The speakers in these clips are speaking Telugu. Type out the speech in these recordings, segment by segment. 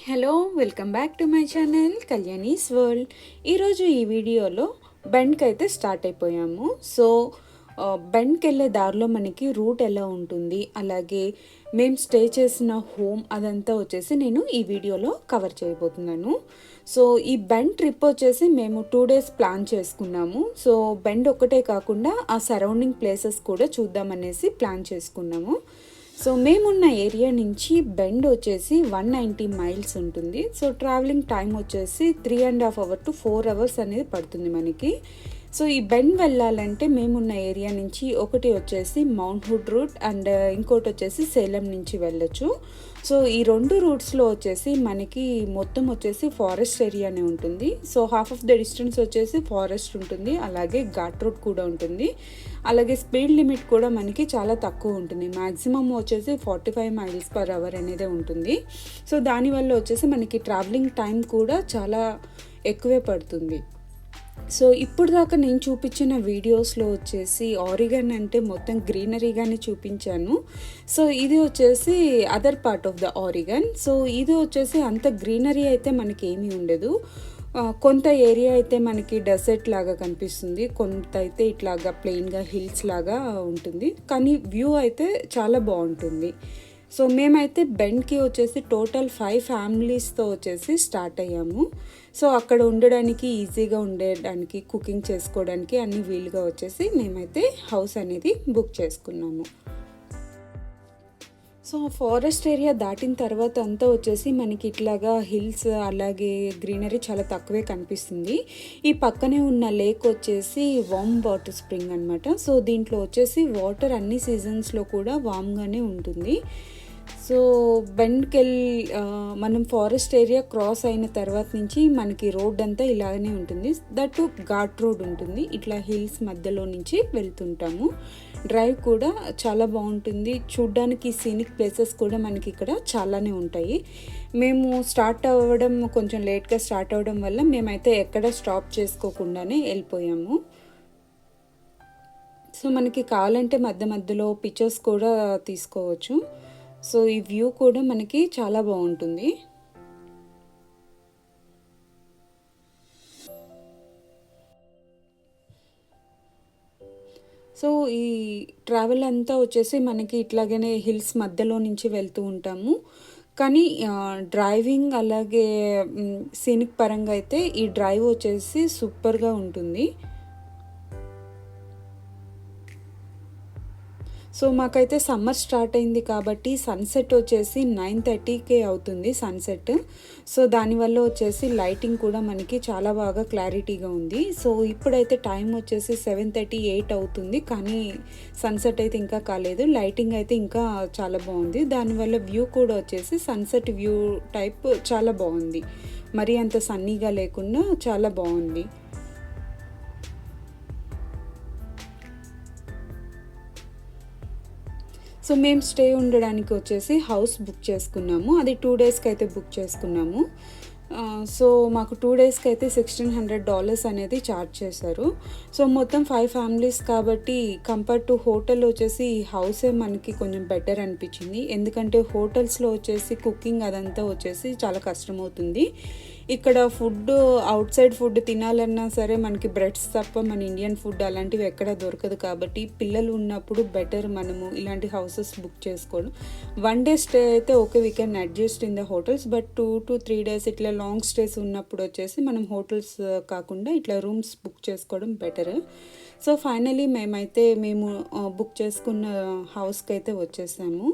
Hello welcome back to my channel Kalyani's world. ఈరోజు ఈ వీడియోలో బెండ్కి అయితే స్టార్ట్ అయిపోయాము. సో బెండ్కి వెళ్ళే దారిలో మనకి రూట్ ఎలా ఉంటుంది, అలాగే మేము స్టే చేసిన హోమ్ అదంతా వచ్చేసి నేను ఈ వీడియోలో కవర్ చేయబోతున్నాను. సో ఈ బెండ్ ట్రిప్ వచ్చేసి మేము 2 days ప్లాన్ చేసుకున్నాము. సో బెండ్ ఒక్కటే కాకుండా ఆ సరౌండింగ్ ప్లేసెస్ కూడా చూద్దామనేసి ప్లాన్ చేసుకున్నాము. సో మేమున్న ఏరియా నుంచి బెండ్ వచ్చేసి 190 miles ఉంటుంది. సో ట్రావెలింగ్ టైం వచ్చేసి 3.5 hours to 4 hours అనేది పడుతుంది మనకి. సో ఈ బెండ్ వెళ్ళాలంటే మేమున్న ఏరియా నుంచి ఒకటి వచ్చేసి మౌంట్ హుడ్ రూట్ అండ్ ఇంకోటి వచ్చేసి సేలం నుంచి వెళ్ళొచ్చు. సో ఈ 2 రూట్స్లో వచ్చేసి మనకి మొత్తం వచ్చేసి ఫారెస్ట్ ఏరియానే ఉంటుంది. So half of the distance వచ్చేసి ఫారెస్ట్ ఉంటుంది, అలాగే ఘాట్ రోడ్ కూడా ఉంటుంది, అలాగే స్పీడ్ లిమిట్ కూడా మనకి చాలా తక్కువ ఉంటుంది. మ్యాక్సిమం వచ్చేసి 45 miles/hour అనేది ఉంటుంది. సో దానివల్ల వచ్చేసి మనకి ట్రావెలింగ్ టైం కూడా చాలా ఎక్కువే పడుతుంది. సో ఇప్పుడు దాకా నేను చూపించిన వీడియోస్లో వచ్చేసి ఆరిగన్ అంటే మొత్తం గ్రీనరీగానే చూపించాను. సో ఇది వచ్చేసి other part of the origin. So ఇది వచ్చేసి అంత గ్రీనరీ అయితే మనకి ఏమీ ఉండదు. కొంత ఏరియా అయితే మనకి డెజర్ట్ లాగా కనిపిస్తుంది, కొంత అయితే ఇట్లాగా ప్లెయిన్గా హిల్స్ లాగా ఉంటుంది, కానీ వ్యూ అయితే చాలా బాగుంటుంది. సో మేమైతే బెండ్కి వచ్చేసి టోటల్ 5 familiesతో వచ్చేసి స్టార్ట్ అయ్యాము. సో అక్కడ ఉండడానికి ఈజీగా ఉండడానికి, కుకింగ్ చేసుకోవడానికి అన్ని వీలుగా వచ్చేసి మేమైతే హౌస్ అనేది బుక్ చేసుకున్నాము. సో ఫారెస్ట్ ఏరియా దాటిన తర్వాత అంతా వచ్చేసి మనకి ఇట్లాగా హిల్స్ అలాగే గ్రీనరీ చాలా తక్కువే కనిపిస్తుంది. ఈ పక్కనే ఉన్న లేక్ వచ్చేసి వామ్ వాటర్ స్ప్రింగ్ అనమాట. సో దీంట్లో వచ్చేసి వాటర్ అన్ని సీజన్స్లో కూడా వామ్గానే ఉంటుంది. సో బెండ్కి మనం ఫారెస్ట్ ఏరియా క్రాస్ అయిన తర్వాత నుంచి మనకి రోడ్ అంతా ఇలాగనే ఉంటుంది. దట్ ఘాట్ రోడ్ ఉంటుంది, ఇట్లా హిల్స్ మధ్యలో నుంచి వెళ్తుంటాము. డ్రైవ్ కూడా చాలా బాగుంటుంది, చూడ్డానికి సీనిక్ ప్లేసెస్ కూడా మనకి ఇక్కడ చాలానే ఉంటాయి. మేము స్టార్ట్ అవ్వడం కొంచెం లేట్గా స్టార్ట్ అవ్వడం వల్ల మేమైతే ఎక్కడ స్టాప్ చేసుకోకుండానే వెళ్ళిపోయాము. సో మనకి కావాలంటే మధ్య మధ్యలో పిక్చర్స్ కూడా తీసుకోవచ్చు. సో ఈ వ్యూ కూడా మనకి చాలా బాగుంటుంది. సో ఈ ట్రావెల్ అంతా వచ్చేసి మనకి ఇట్లాగనే హిల్స్ మధ్యలో నుంచి వెళ్తూ ఉంటాము. కానీ డ్రైవింగ్ అలాగే సీనిక్ పరంగా అయితే ఈ డ్రైవ్ వచ్చేసి సూపర్గా ఉంటుంది. సో మాకైతే సమ్మర్ స్టార్ట్ అయింది కాబట్టి సన్సెట్ వచ్చేసి 9:30కే అవుతుంది సన్సెట్. సో దానివల్ల వచ్చేసి లైటింగ్ కూడా మనకి చాలా బాగా క్లారిటీగా ఉంది. సో ఇప్పుడైతే టైం వచ్చేసి 7:38 అవుతుంది, కానీ సన్సెట్ అయితే ఇంకా కాలేదు. లైటింగ్ అయితే ఇంకా చాలా బాగుంది. దానివల్ల వ్యూ కూడా వచ్చేసి సన్సెట్ వ్యూ టైప్ చాలా బాగుంది, మరీ అంత సన్నీగా లేకుండా చాలా బాగుంది. సో మేము స్టే ఉండడానికి వచ్చేసి హౌస్ బుక్ చేసుకున్నాము. అది 2 daysకి అయితే బుక్ చేసుకున్నాము. సో మాకు 2 daysకి అయితే $1,600 అనేది ఛార్జ్ చేశారు. సో మొత్తం 5 families కాబట్టి కంపేర్ టు హోటల్ వచ్చేసి ఈ హౌసే మనకి కొంచెం బెటర్ అనిపించింది. ఎందుకంటే హోటల్స్లో వచ్చేసి కుకింగ్ అదంతా వచ్చేసి చాలా కష్టమవుతుంది. ఇక్కడ ఫుడ్ అవుట్ సైడ్ ఫుడ్ తినాలన్నా సరే మనకి బ్రెడ్స్ తప్ప మన ఇండియన్ ఫుడ్ అలాంటివి ఎక్కడ దొరకదు. కాబట్టి పిల్లలు ఉన్నప్పుడు బెటర్ మనము ఇలాంటి హౌసెస్ బుక్ చేసుకోవడం. 1 day స్టే అయితే okay, we can adjust in the hotels, but 2 to 3 days ఇట్లా లాంగ్ స్టేస్ ఉన్నప్పుడు వచ్చేసి మనం హోటల్స్ కాకుండా ఇట్లా రూమ్స్ బుక్ చేసుకోవడం బెటర్. సో ఫైనలీ మేము బుక్ చేసుకున్న హౌస్కి అయితే వచ్చేసాము.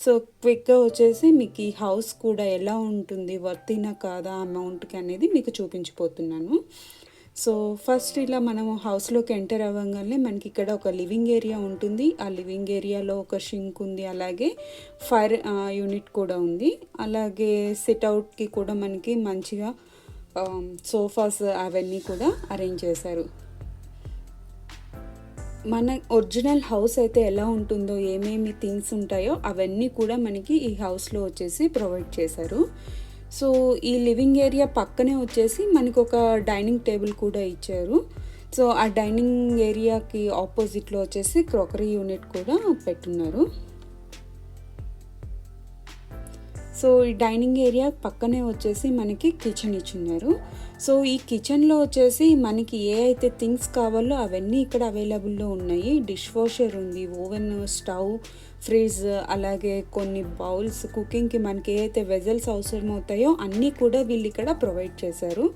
సో క్విక్గా వచ్చేసి మీకు ఈ హౌస్ కూడా ఎలా ఉంటుంది, వర్తినా కాదా అమౌంట్కి అనేది మీకు చూపించిపోతున్నాను. సో ఫస్ట్ ఇలా మనము హౌస్లోకి ఎంటర్ అవ్వగానే మనకి ఇక్కడ ఒక లివింగ్ ఏరియా ఉంటుంది. ఆ లివింగ్ ఏరియాలో ఒక షింక్ ఉంది, అలాగే ఫైర్ యూనిట్ కూడా ఉంది, అలాగే సిట్అవుట్కి కూడా మనకి మంచిగా సోఫాస్ అవన్నీ కూడా అరేంజ్ చేశారు. మన ఒరిజినల్ హౌస్ అయితే ఎలా ఉంటుందో, ఏమేమి థింగ్స్ ఉంటాయో అవన్నీ కూడా మనకి ఈ హౌస్లో వచ్చేసి ప్రొవైడ్ చేశారు. సో ఈ లివింగ్ ఏరియా పక్కనే వచ్చేసి మనకు ఒక డైనింగ్ టేబుల్ కూడా ఇచ్చారు. సో ఆ డైనింగ్ ఏరియాకి ఆపోజిట్లో వచ్చేసి క్రోకరీ యూనిట్ కూడా పెట్టున్నారు. సో ఈ డైనింగ్ ఏరియా పక్కనే వచ్చేసి మనకి కిచెన్ ఇచ్చున్నారు. సో ఈ కిచెన్లో వచ్చేసి మనకి ఏ అయితే థింగ్స్ కావాలో అవన్నీ ఇక్కడ అవైలబుల్లో ఉన్నాయి. డిష్ వాషర్ ఉంది, ఓవెన్, స్టవ్, ఫ్రిడ్జ్, అలాగే కొన్ని బౌల్స్, కుకింగ్కి మనకి ఏ అయితే వెజల్స్ అవసరం అవుతాయో అన్నీ కూడా వీళ్ళు ఇక్కడ ప్రొవైడ్ చేశారు.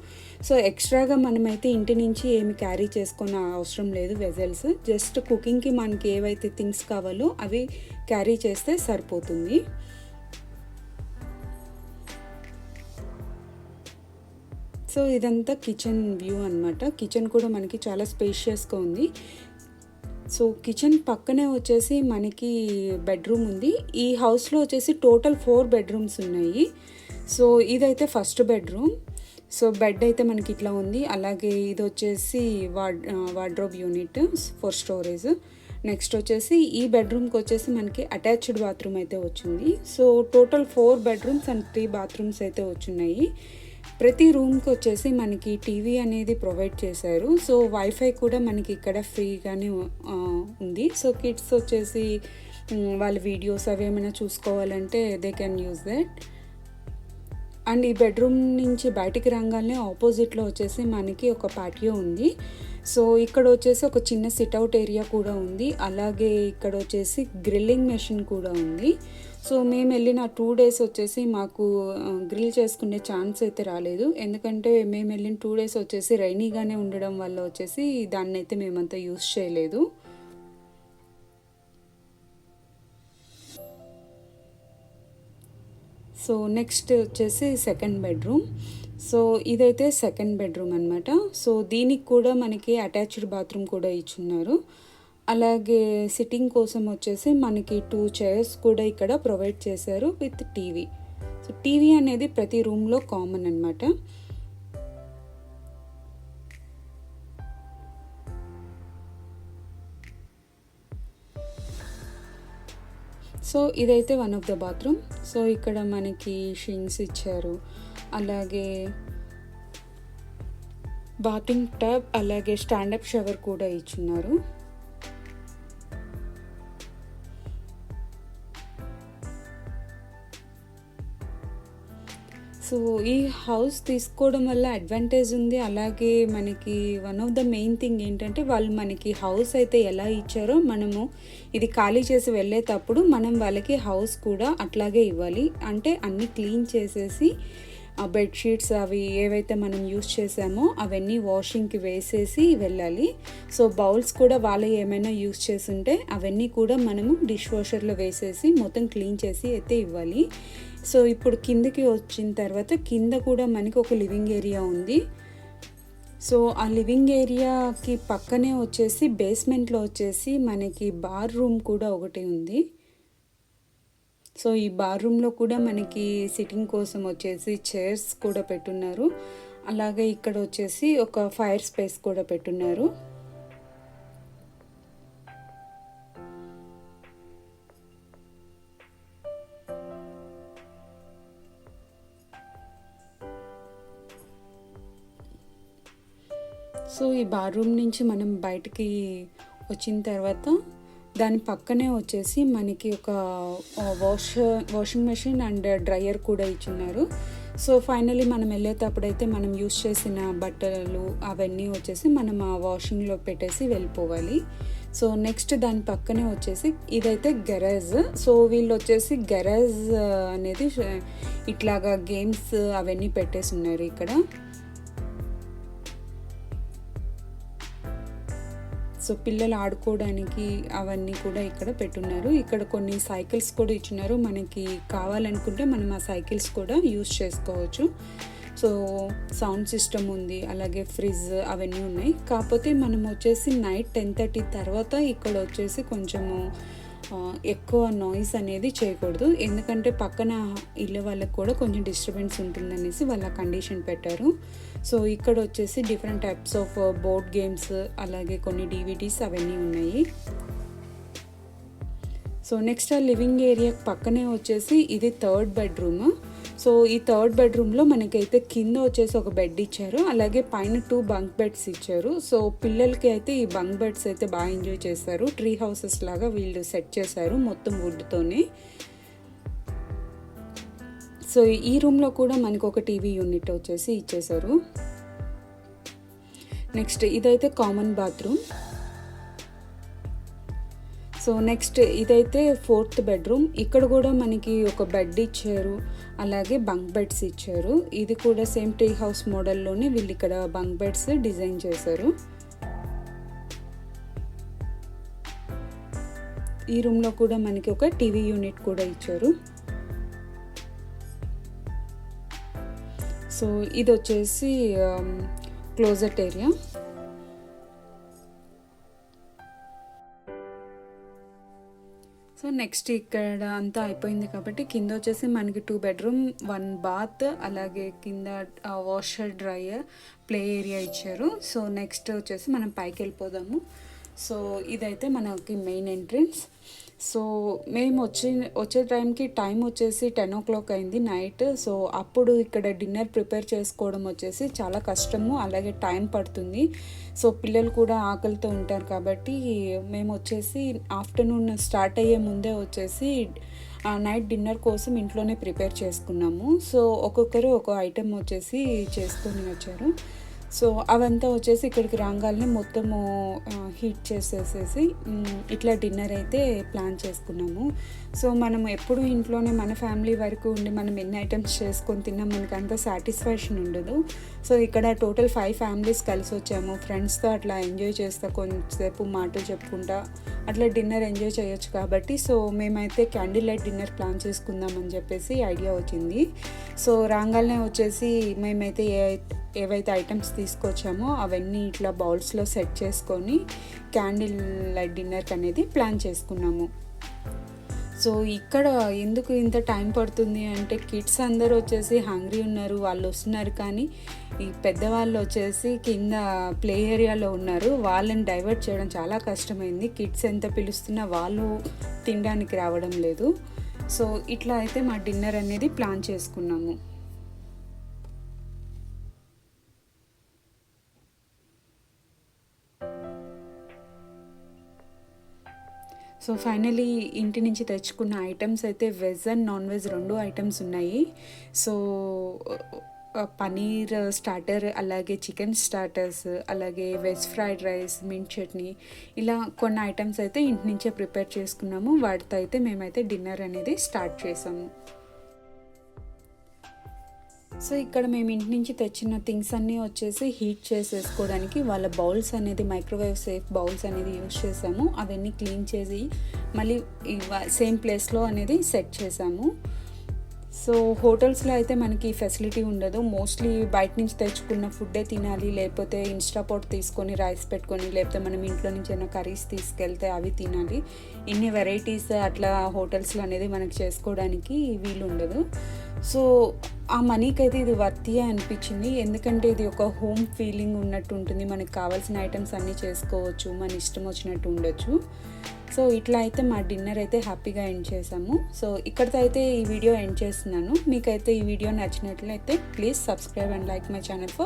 సో ఎక్స్ట్రాగా మనమైతే ఇంటి నుంచి ఏమి క్యారీ చేసుకునే అవసరం లేదు వెజల్స్. జస్ట్ కుకింగ్కి మనకి ఏవైతే థింగ్స్ కావాలో అవి క్యారీ చేస్తే సరిపోతుంది. సో ఇదంతా కిచెన్ వ్యూ అనమాట. కిచెన్ కూడా మనకి చాలా స్పేషియస్గా ఉంది. సో కిచెన్ పక్కనే వచ్చేసి మనకి బెడ్రూమ్ ఉంది. ఈ హౌస్లో వచ్చేసి టోటల్ 4 బెడ్రూమ్స్ ఉన్నాయి. సో ఇదైతే ఫస్ట్ బెడ్రూమ్. సో బెడ్ అయితే మనకి ఇట్లా ఉంది. అలాగే ఇది వచ్చేసి wardrobe unit for storage. Next వచ్చేసి ఈ బెడ్రూమ్కి వచ్చేసి మనకి అటాచ్డ్ బాత్రూమ్ అయితే వచ్చింది. So total 4 bedrooms and 3 bathrooms అయితే వచ్చున్నాయి. ప్రతి రూమ్కి వచ్చేసి మనకి టీవీ అనేది ప్రొవైడ్ చేశారు. సో వైఫై కూడా మనకి ఇక్కడ ఫ్రీగానే ఉంది. సో కిడ్స్ వచ్చేసి వాళ్ళ వీడియోస్ అవి ఏమైనా చూసుకోవాలంటే they can use that. And ఈ బెడ్రూమ్ నుంచి బయటికి రాగానే ఆపోజిట్లో వచ్చేసి మనకి ఒక పాటియో ఉంది. సో ఇక్కడ వచ్చేసి ఒక చిన్న సిట్అవుట్ ఏరియా కూడా ఉంది. అలాగే ఇక్కడ వచ్చేసి గ్రిల్లింగ్ మెషిన్ కూడా ఉంది. సో మేము వెళ్ళిన 2 days వచ్చేసి మాకు గ్రిల్ చేసుకునే ఛాన్స్ అయితే రాలేదు. ఎందుకంటే మేము వెళ్ళిన 2 days వచ్చేసి రైనీగానే ఉండడం వల్ల వచ్చేసి దాన్ని అయితే మేమంతా యూస్ చేయలేదు. సో నెక్స్ట్ వచ్చేసి సెకండ్ బెడ్రూమ్. సో ఇదైతే సెకండ్ బెడ్రూమ్ అనమాట. సో దీనికి కూడా మనకి అటాచ్డ్ బాత్రూమ్ కూడా ఇచ్చున్నారు. అలాగే సిట్టింగ్ కోసం వచ్చేసి మనకి 2 chairs కూడా ఇక్కడ ప్రొవైడ్ చేశారు విత్ టీవీ. సో టీవీ అనేది ప్రతి రూమ్లో కామన్ అనమాట. సో ఇదైతే one of the bathroom. So ఇక్కడ మనకి షింక్స్ ఇచ్చారు, అలాగే బాతింగ్ టబ్, అలాగే స్టాండప్ షవర్ కూడా ఇచ్చున్నారు. సో ఈ హౌస్ తీసుకోవడం వల్ల అడ్వాంటేజ్ ఉంది. అలాగే మనకి one of the main thing ఏంటంటే వాళ్ళు మనకి హౌస్ అయితే ఎలా ఇచ్చారో మనము ఇది ఖాళీ చేసి వెళ్ళేటప్పుడు మనం వాళ్ళకి హౌస్ కూడా అట్లాగే ఇవ్వాలి. అంటే అన్నీ క్లీన్ చేసేసి ఆ బెడ్షీట్స్ అవి ఏవైతే మనం యూస్ చేసామో అవన్నీ వాషింగ్కి వేసేసి వెళ్ళాలి. సో బౌల్స్ కూడా వాళ్ళు ఏమైనా యూస్ చేసుంటే అవన్నీ కూడా మనము డిష్ వాషర్లో వేసేసి మొత్తం క్లీన్ చేసి అయితే ఇవ్వాలి. సో ఇప్పుడు కిందకి వచ్చిన తర్వాత కింద కూడా మనకి ఒక లివింగ్ ఏరియా ఉంది. సో ఆ లివింగ్ ఏరియాకి పక్కనే వచ్చేసి బేస్మెంట్లో వచ్చేసి మనకి బార్ రూమ్ కూడా ఒకటి ఉంది. సో ఈ బార్ రూమ్లో కూడా మనకి సిట్టింగ్ కోసం వచ్చేసి చైర్స్ కూడా పెట్టున్నారు. అలాగే ఇక్కడ వచ్చేసి ఒక ఫైర్ స్పేస్ కూడా పెట్టున్నారు. సో ఈ బార్ రూమ్ నుంచి మనం బయటికి వచ్చిన తర్వాత దాని పక్కనే వచ్చేసి మనకి ఒక వాషింగ్ మెషిన్ అండ్ డ్రయర్ కూడా ఇచ్చున్నారు. సో ఫైనలీ మనం వెళ్ళేటప్పుడైతే మనం యూస్ చేసిన బట్టలు అవన్నీ వచ్చేసి మనం ఆ వాషింగ్లో పెట్టేసి వెళ్ళిపోవాలి. సో నెక్స్ట్ దాని పక్కనే వచ్చేసి ఇదైతే గెరాజ్. సో వీళ్ళు వచ్చేసి గెరాజ్ అనేది ఇట్లాగా గేమ్స్ అవన్నీ పెట్టేసి ఉన్నారు ఇక్కడ. సో పిల్లలు ఆడుకోవడానికి అవన్నీ కూడా ఇక్కడ పెట్టున్నారు. ఇక్కడ కొన్ని సైకిల్స్ కూడా ఇచ్చినారు. మనకి కావాలనుకుంటే మనం ఆ సైకిల్స్ కూడా యూస్ చేసుకోవచ్చు. సో సౌండ్ సిస్టమ్ ఉంది, అలాగే ఫ్రిడ్జ్ అవన్నీ ఉన్నాయి. కాకపోతే మనం వచ్చేసి నైట్ 10:30 తర్వాత ఇక్కడ వచ్చేసి కొంచెము ఎక్కువ నాయిస్ అనేది చేయకూడదు. ఎందుకంటే పక్కన ఇళ్ళ వాళ్ళకి కూడా కొంచెం డిస్టర్బెన్స్ ఉంటుందనేసి వాళ్ళ కండిషన్ పెట్టారు. సో ఇక్కడ వచ్చేసి different types of board games, అలాగే కొన్ని DVDs అవన్నీ ఉన్నాయి. సో నెక్స్ట్ ఆ లివింగ్ ఏరియా పక్కనే వచ్చేసి ఇది థర్డ్ బెడ్రూమ్. సో ఈ థర్డ్ బెడ్రూమ్లో మనకైతే కింద వచ్చేసి ఒక బెడ్ ఇచ్చారు, అలాగే పైన 2 బంక్ బెడ్స్ ఇచ్చారు. సో పిల్లలకి అయితే ఈ బంక్ బెడ్స్ అయితే బాగా ఎంజాయ్ చేస్తారు. ట్రీ హౌసెస్ లాగా వీళ్ళు సెట్ చేశారు మొత్తం వుడ్తోనే. సో ఈ రూమ్లో కూడా మనకు ఒక టీవీ యూనిట్ వచ్చేసి ఇచ్చేసారు. నెక్స్ట్ ఇదైతే కామన్ బాత్రూమ్. సో నెక్స్ట్ ఇదైతే 4th బెడ్రూమ్. ఇక్కడ కూడా మనకి ఒక బెడ్ ఇచ్చారు, అలాగే బంక్ బెడ్స్ ఇచ్చారు. ఇది కూడా సేమ్ ట్రీ హౌస్ మోడల్లోనే వీళ్ళు ఇక్కడ బంక్ బెడ్స్ డిజైన్ చేశారు. ఈ రూమ్లో కూడా మనకి ఒక టీవీ యూనిట్ కూడా ఇచ్చారు. సో ఇది వచ్చేసి క్లోజెట్ ఏరియా. సో నెక్స్ట్ ఇక్కడ అంతా అయిపోయింది కాబట్టి కింద వచ్చేసి మనకి 2 బెడ్రూమ్ 1 బాత్, అలాగే కింద వాషర్ డ్రైయర్ ప్లే ఏరియా ఇచ్చారు. సో నెక్స్ట్ వచ్చేసి మనం పైకి వెళ్ళిపోదాము. సో ఇదైతే మనకి మెయిన్ ఎంట్రన్స్. సో మేము వచ్చే టైం వచ్చేసి 10 o'clock అయింది నైట్. సో అప్పుడు ఇక్కడ డిన్నర్ ప్రిపేర్ చేసుకోవడం వచ్చేసి చాలా కష్టము, అలాగే టైం పడుతుంది. సో పిల్లలు కూడా ఆకలితో ఉంటారు కాబట్టి మేము వచ్చేసి ఆఫ్టర్నూన్ స్టార్ట్ అయ్యే ముందే వచ్చేసి నైట్ డిన్నర్ కోసం ఇంట్లోనే ప్రిపేర్ చేసుకున్నాము. సో ఒక్కొక్కరు ఒక ఐటెం వచ్చేసి చేసుకొని వచ్చారు. సో అవంతా వచ్చేసి ఇక్కడికి రాగానే మొత్తము హీట్ చేసేసేసి ఇట్లా డిన్నర్ అయితే ప్లాన్ చేసుకున్నాము. సో మనం ఎప్పుడు ఇంట్లోనే మన ఫ్యామిలీ వరకు ఉండి మనం ఎన్ని ఐటమ్స్ చేసుకొని తిన్నాం మనకు అంత సాటిస్ఫాక్షన్ ఉండదు. సో ఇక్కడ టోటల్ 5 ఫ్యామిలీస్ కలిసి వచ్చాము. ఫ్రెండ్స్తో అట్లా ఎంజాయ్ చేస్తా కొంచెంసేపు మాటలు చెప్పుకుంటా అట్లా డిన్నర్ ఎంజాయ్ చేయొచ్చు కాబట్టి సో మేమైతే క్యాండిల్ లైట్ డిన్నర్ ప్లాన్ చేసుకుందామని చెప్పేసి ఐడియా వచ్చింది. సో రాగానే వచ్చేసి మేమైతే ఏవైతే ఐటమ్స్ తీసుకొచ్చామో అవన్నీ ఇట్లా బౌల్స్లో సెట్ చేసుకొని క్యాండిల్ లైట్ డిన్నర్కి అనేది ప్లాన్ చేసుకున్నాము. సో ఇక్కడ ఎందుకు ఇంత టైం పడుతుంది అంటే కిడ్స్ అందరూ వచ్చేసి హంగ్రీ ఉన్నారు, వాళ్ళు వస్తున్నారు. కానీ ఈ పెద్దవాళ్ళు వచ్చేసి కింద ప్లే ఏరియాలో ఉన్నారు. వాళ్ళని డైవర్ట్ చేయడం చాలా కష్టమైంది. కిడ్స్ ఎంత పిలుస్తున్నా వాళ్ళు తినడానికి రావడం లేదు. సో ఇట్లా అయితే మా డిన్నర్ అనేది ప్లాన్ చేసుకున్నాము. సో ఫైనలీ ఇంటి నుంచి తెచ్చుకున్న ఐటమ్స్ అయితే veg and non veg 2 items ఉన్నాయి. సో పనీర్ స్టార్టర్, అలాగే చికెన్ స్టార్టర్స్, అలాగే veg fried rice, mint chutney, ఇలా కొన్ని ఐటమ్స్ అయితే ఇంటి నుంచే ప్రిపేర్ చేసుకున్నాము. వాటితో అయితే మేమైతే డిన్నర్ అనేది స్టార్ట్ చేసాము. సో ఇక్కడ మేము ఇంటి నుంచి తెచ్చిన థింగ్స్ అన్నీ వచ్చేసి హీట్ చేసేసుకోవడానికి వాళ్ళ బౌల్స్ అనేది మైక్రోవేవ్ సేఫ్ బౌల్స్ అనేది యూజ్ చేసాము. అవన్నీ క్లీన్ చేసి మళ్ళీ సేమ్ ప్లేస్లో అనేది సెట్ చేసాము. సో హోటల్స్లో అయితే మనకి ఫెసిలిటీ ఉండదు. మోస్ట్లీ బయట నుంచి తెచ్చుకున్న ఫుడ్డే తినాలి, లేకపోతే ఇన్స్టాపాట్ తీసుకొని రైస్ పెట్టుకొని, లేకపోతే మనం ఇంట్లో నుంచి ఏమైనా కర్రీస్ తీసుకెళ్తే అవి తినాలి. ఇన్ని వెరైటీస్ అట్లా హోటల్స్లో అనేది మనకి చేసుకోవడానికి వీలు ఉండదు. సో ఆ మనీకి అయితే ఇది వర్తీ అనిపించింది. ఎందుకంటే ఇది ఒక హోమ్ ఫీలింగ్ ఉన్నట్టు ఉంటుంది. మనకు కావాల్సిన ఐటమ్స్ అన్నీ చేసుకోవచ్చు, మన ఇష్టం వచ్చినట్టు ఉండొచ్చు. సో ఇట్లా అయితే మా డిన్నర్ అయితే హ్యాపీగా ఎండ్ చేసాము. సో ఇక్కడితో అయితే ఈ వీడియో ఎండ్ చేస్తున్నాను. మీకైతే ఈ వీడియో నచ్చినట్లయితే please subscribe and like my channel for